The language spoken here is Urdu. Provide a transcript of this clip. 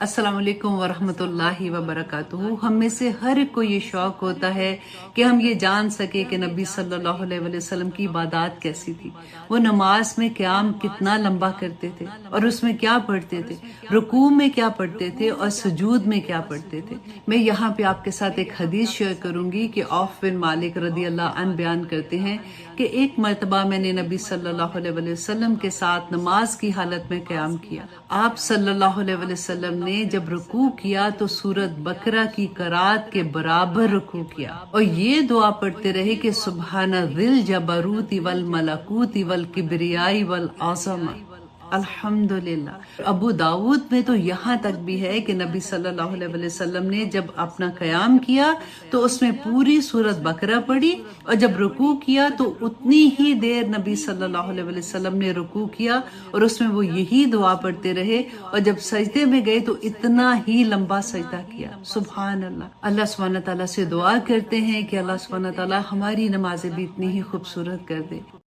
السلام علیکم ورحمۃ اللہ وبرکاتہ۔ ہم میں سے ہر ایک کو یہ شوق ہوتا ہے کہ ہم یہ جان سکے کہ نبی صلی اللہ علیہ وسلم کی عبادات کیسی تھی، وہ نماز میں قیام کتنا لمبا کرتے تھے اور اس میں کیا پڑھتے تھے، رکوع میں کیا پڑھتے تھے اور سجود میں کیا پڑھتے تھے۔ میں یہاں پہ آپ کے ساتھ ایک حدیث شیئر کروں گی کہ عوف بن مالک رضی اللہ عنہ بیان کرتے ہیں کہ ایک مرتبہ میں نے نبی صلی اللہ علیہ وسلم کے ساتھ نماز کی حالت میں قیام کیا۔ آپ صلی اللہ علیہ وسلم نے جب رکوع کیا تو سورۃ بقرہ کی قرات کے برابر رکوع کیا اور یہ دعا پڑھتے رہے کہ سبحان ذی الجبروت والملکوت والکبریاء والعظمہ۔ الحمدللہ۔ ابو داود میں تو یہاں تک بھی ہے کہ نبی صلی اللہ علیہ وسلم نے جب اپنا قیام کیا تو اس میں پوری سورۃ بقرہ پڑھی اور جب رکوع کیا تو اتنی ہی دیر نبی صلی اللہ علیہ وسلم نے رکوع کیا اور اس میں وہ یہی دعا پڑھتے رہے اور جب سجدے میں گئے تو اتنا ہی لمبا سجدہ کیا۔ سبحان اللہ۔ اللہ سبحانہ تعالیٰ سے دعا کرتے ہیں کہ اللہ سبحانہ تعالیٰ ہماری نمازیں بھی اتنی ہی خوبصورت کر دے۔